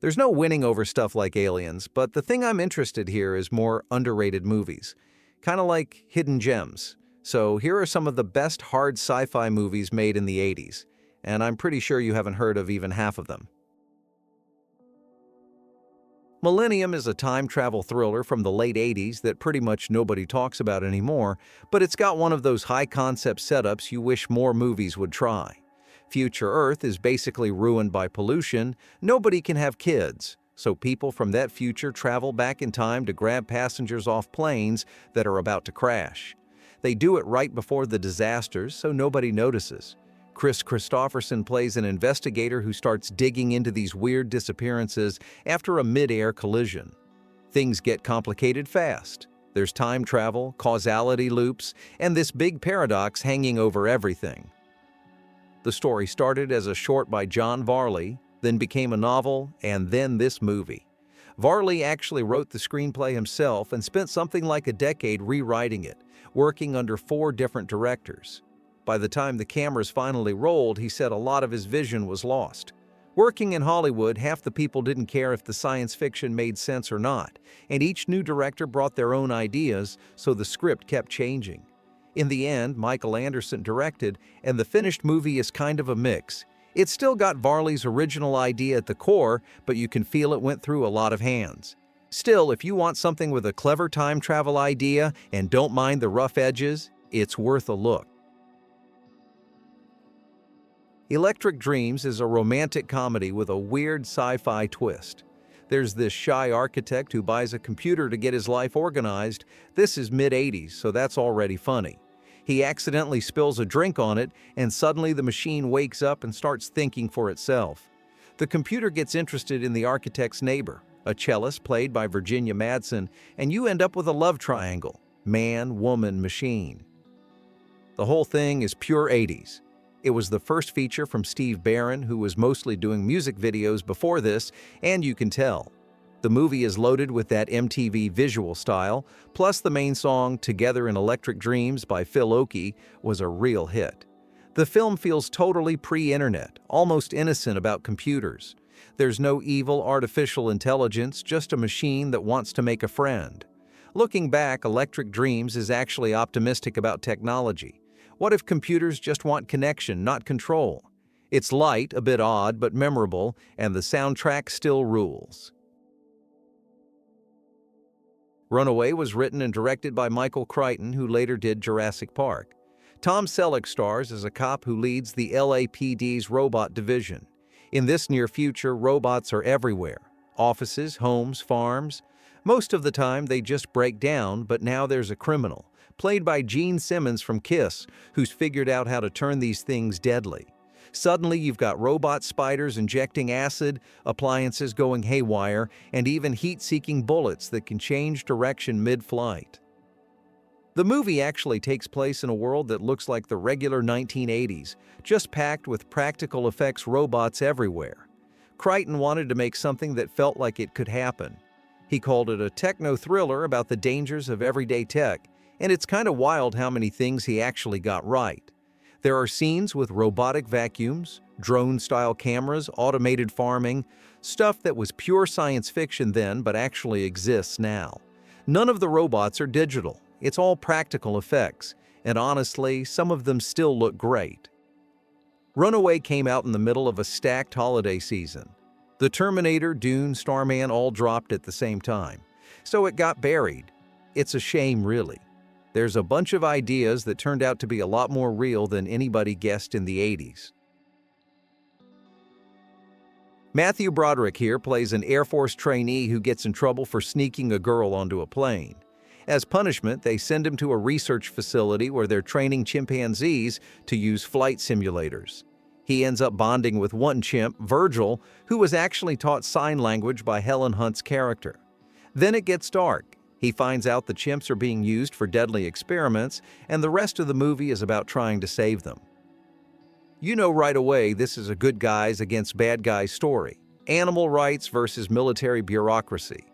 There's no winning over stuff like Aliens, but the thing I'm interested here is more underrated movies. Kind of like hidden gems. So here are some of the best hard sci-fi movies made in the 80s, and I'm pretty sure you haven't heard of even half of them. Millennium is a time travel thriller from the late 80s that pretty much nobody talks about anymore, but it's got one of those high-concept setups you wish more movies would try. Future Earth is basically ruined by pollution, nobody can have kids, so people from that future travel back in time to grab passengers off planes that are about to crash. They do it right before the disasters, so nobody notices. Chris Christopherson plays an investigator who starts digging into these weird disappearances after a mid-air collision. Things get complicated fast. There's time travel, causality loops, and this big paradox hanging over everything. The story started as a short by John Varley, then became a novel, and then this movie. Varley actually wrote the screenplay himself and spent something like a decade rewriting it, working under 4 different directors. By the time the cameras finally rolled, he said a lot of his vision was lost. Working in Hollywood, half the people didn't care if the science fiction made sense or not, and each new director brought their own ideas, so the script kept changing. In the end, Michael Anderson directed, and the finished movie is kind of a mix. It's still got Varley's original idea at the core, but you can feel it went through a lot of hands. Still, if you want something with a clever time travel idea and don't mind the rough edges, it's worth a look. Electric Dreams is a romantic comedy with a weird sci-fi twist. There's this shy architect who buys a computer to get his life organized. This is mid-80s, so that's already funny. He accidentally spills a drink on it, and suddenly the machine wakes up and starts thinking for itself. The computer gets interested in the architect's neighbor, a cellist played by Virginia Madsen, and you end up with a love triangle: man, woman, machine. The whole thing is pure 80s. It was the first feature from Steve Barron, who was mostly doing music videos before this, and you can tell. The movie is loaded with that MTV visual style, plus the main song, Together in Electric Dreams by Phil Oakey, was a real hit. The film feels totally pre-internet, almost innocent about computers. There's no evil artificial intelligence, just a machine that wants to make a friend. Looking back, Electric Dreams is actually optimistic about technology. What if computers just want connection, not control? It's light, a bit odd, but memorable, and the soundtrack still rules. Runaway was written and directed by Michael Crichton, who later did Jurassic Park. Tom Selleck stars as a cop who leads the LAPD's robot division. In this near future, robots are everywhere. Offices, homes, farms. Most of the time, they just break down, but now there's a criminal, played by Gene Simmons from Kiss, who's figured out how to turn these things deadly. Suddenly, you've got robot spiders injecting acid, appliances going haywire, and even heat-seeking bullets that can change direction mid-flight. The movie actually takes place in a world that looks like the regular 1980s, just packed with practical effects robots everywhere. Crichton wanted to make something that felt like it could happen. He called it a techno-thriller about the dangers of everyday tech, and it's kind of wild how many things he actually got right. There are scenes with robotic vacuums, drone-style cameras, automated farming, stuff that was pure science fiction then but actually exists now. None of the robots are digital. It's all practical effects, and honestly, some of them still look great. Runaway came out in the middle of a stacked holiday season. The Terminator, Dune, Starman all dropped at the same time, so it got buried. It's a shame, really. There's a bunch of ideas that turned out to be a lot more real than anybody guessed in the 80s. Matthew Broderick here plays an Air Force trainee who gets in trouble for sneaking a girl onto a plane. As punishment, they send him to a research facility where they're training chimpanzees to use flight simulators. He ends up bonding with one chimp, Virgil, who was actually taught sign language by Helen Hunt's character. Then it gets dark. He finds out the chimps are being used for deadly experiments, and the rest of the movie is about trying to save them. You know right away this is a good guys against bad guys story. Animal rights versus military bureaucracy.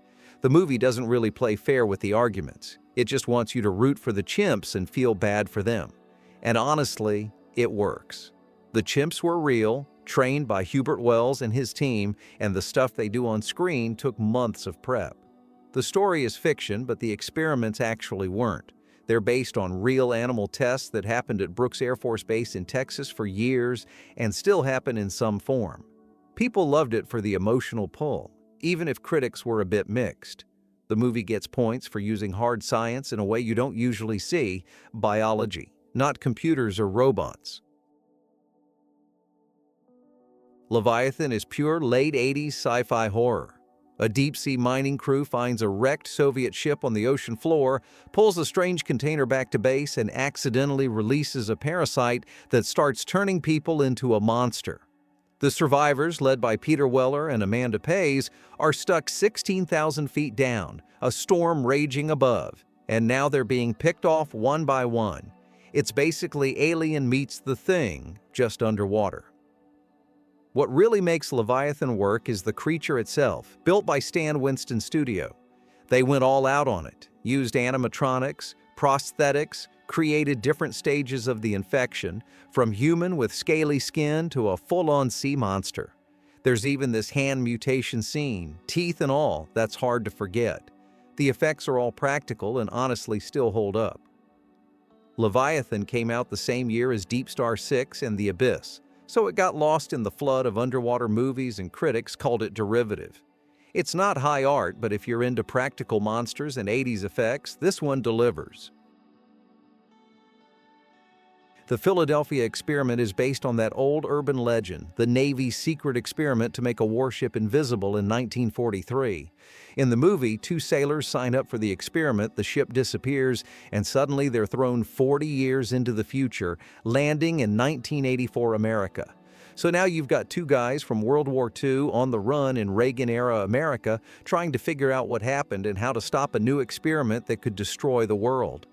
The movie doesn't really play fair with the arguments. It just wants you to root for the chimps and feel bad for them. And honestly, it works. The chimps were real, trained by Hubert Wells and his team, and the stuff they do on screen took months of prep. The story is fiction, but the experiments actually weren't. They're based on real animal tests that happened at Brooks Air Force Base in Texas for years and still happen in some form. People loved it for the emotional pull, even if critics were a bit mixed. The movie gets points for using hard science in a way you don't usually see, biology, not computers or robots. Leviathan is pure late 80s sci-fi horror. A deep-sea mining crew finds a wrecked Soviet ship on the ocean floor, pulls a strange container back to base, and accidentally releases a parasite that starts turning people into a monster. The survivors, led by Peter Weller and Amanda Pays, are stuck 16,000 feet down, a storm raging above, and now they're being picked off one by one. It's basically Alien meets The Thing, just underwater. What really makes Leviathan work is the creature itself, built by Stan Winston Studio. They went all out on it, used animatronics, prosthetics, created different stages of the infection, from human with scaly skin to a full-on sea monster. There's even this hand mutation scene, teeth and all, that's hard to forget. The effects are all practical and honestly still hold up. Leviathan came out the same year as Deep Star 6 and The Abyss, so it got lost in the flood of underwater movies and critics called it derivative. It's not high art, but if you're into practical monsters and 80s effects, this one delivers. The Philadelphia experiment is based on that old urban legend, the Navy's secret experiment to make a warship invisible in 1943. In the movie, 2 sailors sign up for the experiment, the ship disappears, and suddenly they're thrown 40 years into the future, landing in 1984 America. So now you've got 2 guys from World War II on the run in Reagan-era America trying to figure out what happened and how to stop a new experiment that could destroy the world.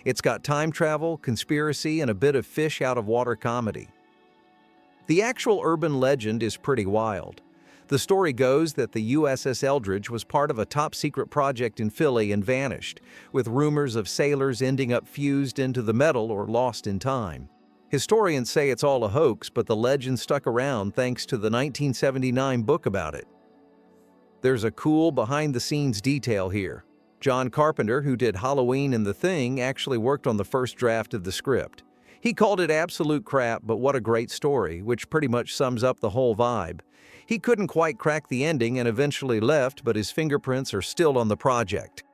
It's got time travel, conspiracy, and a bit of fish-out-of-water comedy. The actual urban legend is pretty wild. The story goes that the USS Eldridge was part of a top-secret project in Philly and vanished, with rumors of sailors ending up fused into the metal or lost in time. Historians say it's all a hoax, but the legend stuck around thanks to the 1979 book about it. There's a cool behind-the-scenes detail here. John Carpenter, who did Halloween and The Thing, actually worked on the first draft of the script. He called it absolute crap, but what a great story, which pretty much sums up the whole vibe. He couldn't quite crack the ending and eventually left, but his fingerprints are still on the project.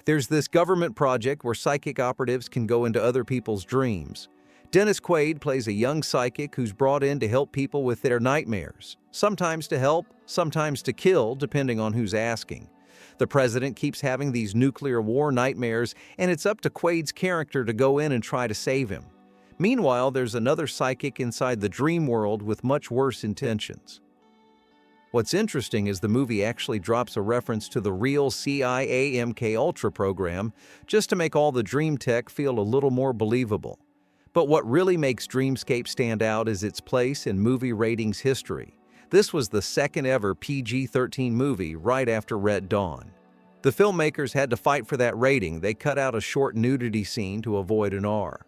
There's this government project where psychic operatives can go into other people's dreams. Dennis Quaid plays a young psychic who's brought in to help people with their nightmares. Sometimes to help, sometimes to kill, depending on who's asking. The president keeps having these nuclear war nightmares, and it's up to Quaid's character to go in and try to save him. Meanwhile, there's another psychic inside the dream world with much worse intentions. What's interesting is the movie actually drops a reference to the real CIA MKUltra program, just to make all the dream tech feel a little more believable. But what really makes Dreamscape stand out is its place in movie ratings history. This was the second ever PG-13 movie right after Red Dawn. The filmmakers had to fight for that rating. They cut out a short nudity scene to avoid an R.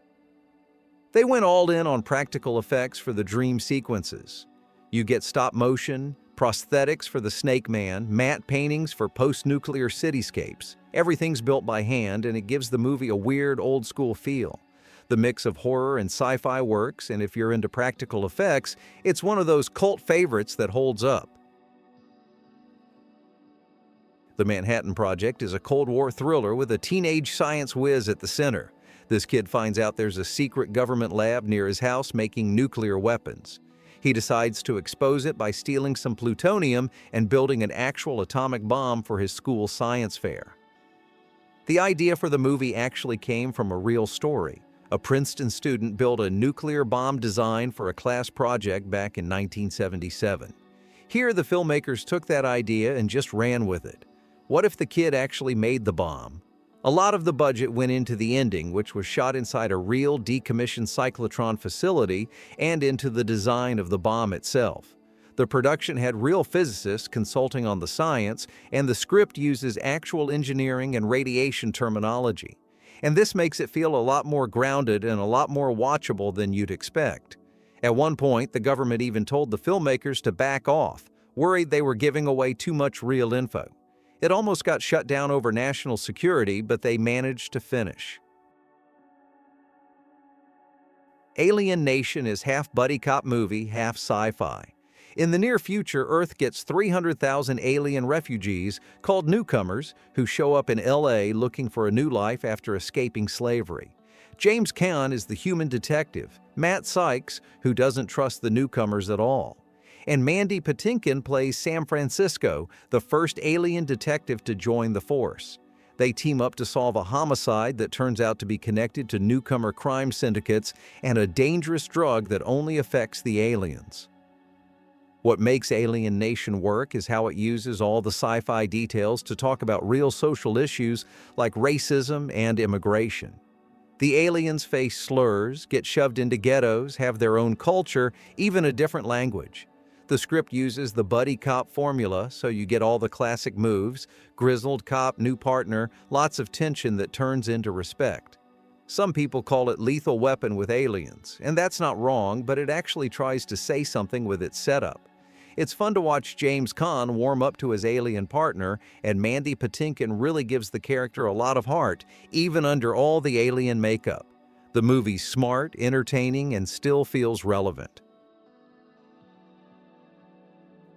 They went all in on practical effects for the dream sequences. You get stop motion, prosthetics for the Snake Man, matte paintings for post-nuclear cityscapes. Everything's built by hand, and it gives the movie a weird old-school feel. The mix of horror and sci-fi works, and if you're into practical effects, it's one of those cult favorites that holds up. The Manhattan Project is a Cold War thriller with a teenage science whiz at the center. This kid finds out there's a secret government lab near his house making nuclear weapons. He decides to expose it by stealing some plutonium and building an actual atomic bomb for his school science fair. The idea for the movie actually came from a real story. A Princeton student built a nuclear bomb design for a class project back in 1977. Here, the filmmakers took that idea and just ran with it. What if the kid actually made the bomb? A lot of the budget went into the ending, which was shot inside a real decommissioned cyclotron facility, and into the design of the bomb itself. The production had real physicists consulting on the science, and the script uses actual engineering and radiation terminology. And this makes it feel a lot more grounded and a lot more watchable than you'd expect. At one point, the government even told the filmmakers to back off, worried they were giving away too much real info. It almost got shut down over national security, but they managed to finish. Alien Nation is half buddy cop movie, half sci-fi. In the near future, Earth gets 300,000 alien refugees called newcomers who show up in LA looking for a new life after escaping slavery. James Caan is the human detective, Matt Sykes, who doesn't trust the newcomers at all. And Mandy Patinkin plays San Francisco, the first alien detective to join the force. They team up to solve a homicide that turns out to be connected to newcomer crime syndicates and a dangerous drug that only affects the aliens. What makes Alien Nation work is how it uses all the sci-fi details to talk about real social issues like racism and immigration. The aliens face slurs, get shoved into ghettos, have their own culture, even a different language. The script uses the buddy cop formula, so you get all the classic moves: grizzled cop, new partner, lots of tension that turns into respect. Some people call it Lethal Weapon with aliens, and that's not wrong, but it actually tries to say something with its setup. It's fun to watch James Caan warm up to his alien partner, and Mandy Patinkin really gives the character a lot of heart, even under all the alien makeup. The movie's smart, entertaining, and still feels relevant.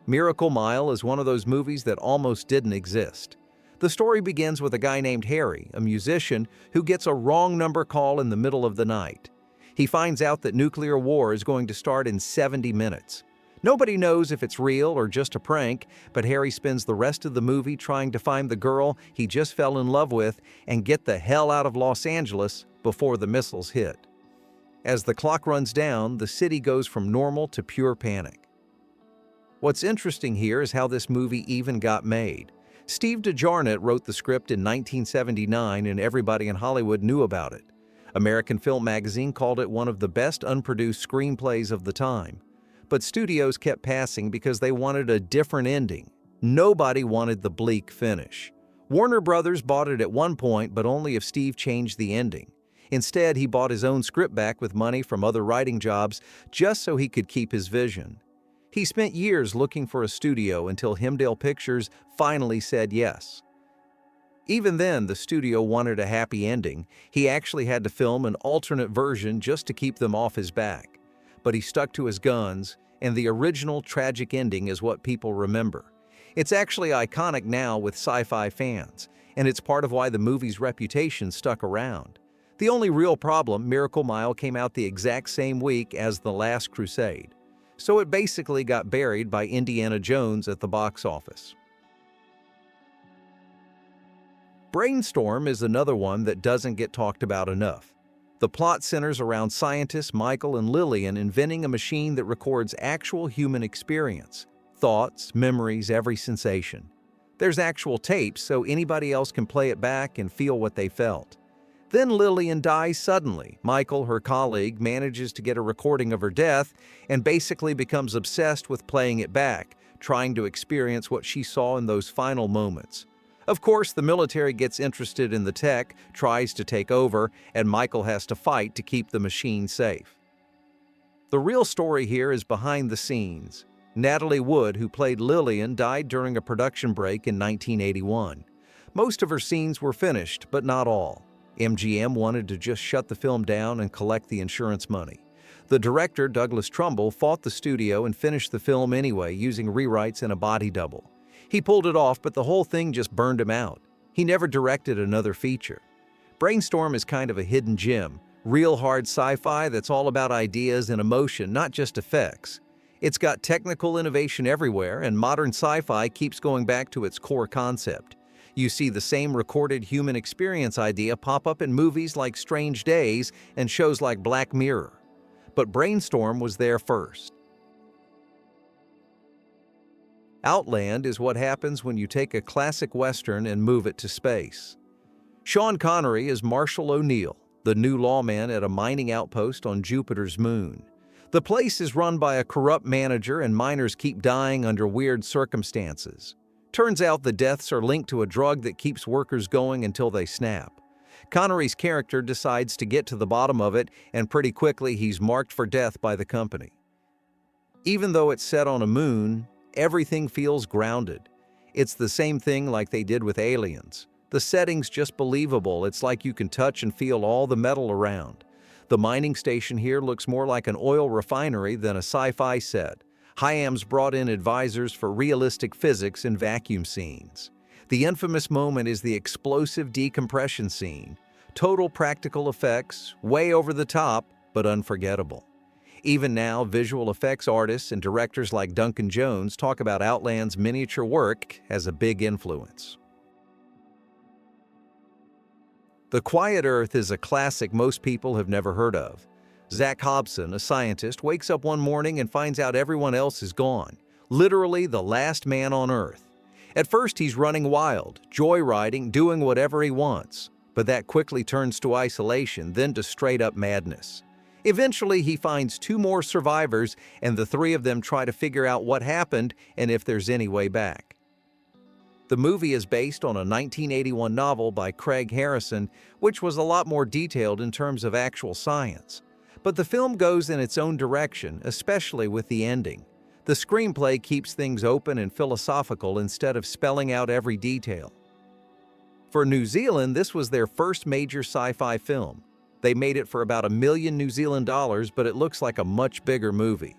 Miracle Mile is one of those movies that almost didn't exist. The story begins with a guy named Harry, a musician, who gets a wrong number call in the middle of the night. He finds out that nuclear war is going to start in 70 minutes. Nobody knows if it's real or just a prank, but Harry spends the rest of the movie trying to find the girl he just fell in love with and get the hell out of Los Angeles before the missiles hit. As the clock runs down, the city goes from normal to pure panic. What's interesting here is how this movie even got made. Steve DeJarnett wrote the script in 1979 and everybody in Hollywood knew about it. American Film Magazine called it one of the best unproduced screenplays of the time. But studios kept passing because they wanted a different ending. Nobody wanted the bleak finish. Warner Brothers bought it at one point, but only if Steve changed the ending. Instead, he bought his own script back with money from other writing jobs just so he could keep his vision. He spent years looking for a studio until Hemdale Pictures finally said yes. Even then, the studio wanted a happy ending. He actually had to film an alternate version just to keep them off his back. But he stuck to his guns, and the original tragic ending is what people remember. It's actually iconic now with sci-fi fans, and it's part of why the movie's reputation stuck around. The only real problem, Miracle Mile came out the exact same week as The Last Crusade. So it basically got buried by Indiana Jones at the box office. Brainstorm is another one that doesn't get talked about enough. The plot centers around scientists Michael and Lillian inventing a machine that records actual human experience, thoughts, memories, every sensation. There's actual tapes, so anybody else can play it back and feel what they felt. Then Lillian dies suddenly. Michael, her colleague, manages to get a recording of her death and basically becomes obsessed with playing it back, trying to experience what she saw in those final moments. Of course, the military gets interested in the tech, tries to take over, and Michael has to fight to keep the machine safe. The real story here is behind the scenes. Natalie Wood, who played Lillian, died during a production break in 1981. Most of her scenes were finished, but not all. MGM wanted to just shut the film down and collect the insurance money. The director, Douglas Trumbull, fought the studio and finished the film anyway, using rewrites and a body double. He pulled it off, but the whole thing just burned him out. He never directed another feature. Brainstorm is kind of a hidden gem, real hard sci-fi that's all about ideas and emotion, not just effects. It's got technical innovation everywhere, and modern sci-fi keeps going back to its core concept. You see the same recorded human experience idea pop up in movies like Strange Days and shows like Black Mirror. But Brainstorm was there first. Outland is what happens when you take a classic Western and move it to space. Sean Connery is Marshall O'Neill, the new lawman at a mining outpost on Jupiter's moon. The place is run by a corrupt manager and miners keep dying under weird circumstances. Turns out the deaths are linked to a drug that keeps workers going until they snap. Connery's character decides to get to the bottom of it, and pretty quickly he's marked for death by the company. Even though it's set on a moon, everything feels grounded. It's the same thing like they did with Aliens. The setting's just believable. It's like you can touch and feel all the metal around. The mining station here looks more like an oil refinery than a sci-fi set. Hyams brought in advisors for realistic physics and vacuum scenes. The infamous moment is the explosive decompression scene. Total practical effects, way over the top, but unforgettable. Even now, visual effects artists and directors like Duncan Jones talk about Outland's miniature work as a big influence. The Quiet Earth is a classic most people have never heard of. Zach Hobson, a scientist, wakes up one morning and finds out everyone else is gone. Literally the last man on Earth. At first he's running wild, joyriding, doing whatever he wants. But that quickly turns to isolation, then to straight-up madness. Eventually, he finds 2 more survivors, and the 3 of them try to figure out what happened and if there's any way back. The movie is based on a 1981 novel by Craig Harrison, which was a lot more detailed in terms of actual science. But the film goes in its own direction, especially with the ending. The screenplay keeps things open and philosophical instead of spelling out every detail. For New Zealand, this was their first major sci-fi film. They made it for about $1 million New Zealand dollars, but it looks like a much bigger movie.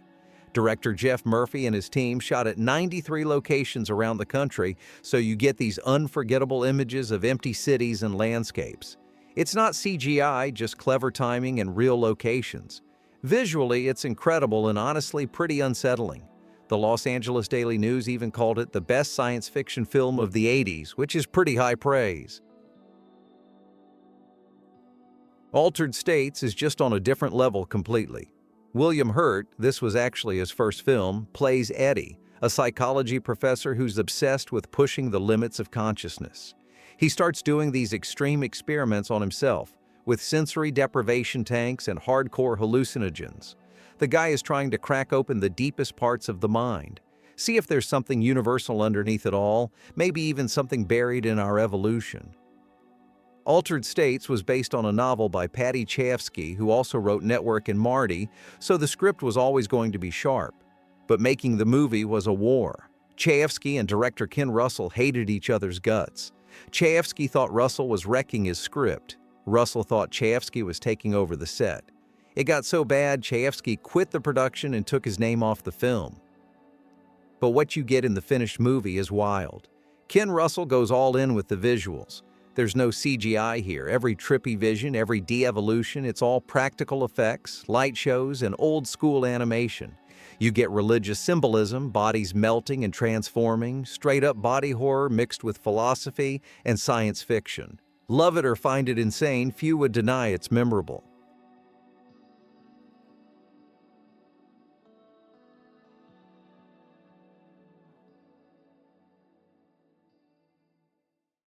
Director Jeff Murphy and his team shot at 93 locations around the country, so you get these unforgettable images of empty cities and landscapes. It's not CGI, just clever timing and real locations. Visually, it's incredible and honestly pretty unsettling. The Los Angeles Daily News even called it the best science fiction film of the 80s, which is pretty high praise. Altered States is just on a different level completely. William Hurt, this was actually his first film, plays Eddie, a psychology professor who's obsessed with pushing the limits of consciousness. He starts doing these extreme experiments on himself, with sensory deprivation tanks and hardcore hallucinogens. The guy is trying to crack open the deepest parts of the mind, see if there's something universal underneath it all, maybe even something buried in our evolution. Altered States was based on a novel by Paddy Chayefsky, who also wrote Network and Marty, so the script was always going to be sharp. But making the movie was a war. Chayefsky and director Ken Russell hated each other's guts. Chayefsky thought Russell was wrecking his script. Russell thought Chayefsky was taking over the set. It got so bad, Chayefsky quit the production and took his name off the film. But what you get in the finished movie is wild. Ken Russell goes all in with the visuals. There's no CGI here. Every trippy vision, every de-evolution, it's all practical effects, light shows, and old-school animation. You get religious symbolism, bodies melting and transforming, straight-up body horror mixed with philosophy and science fiction. Love it or find it insane, few would deny it's memorable.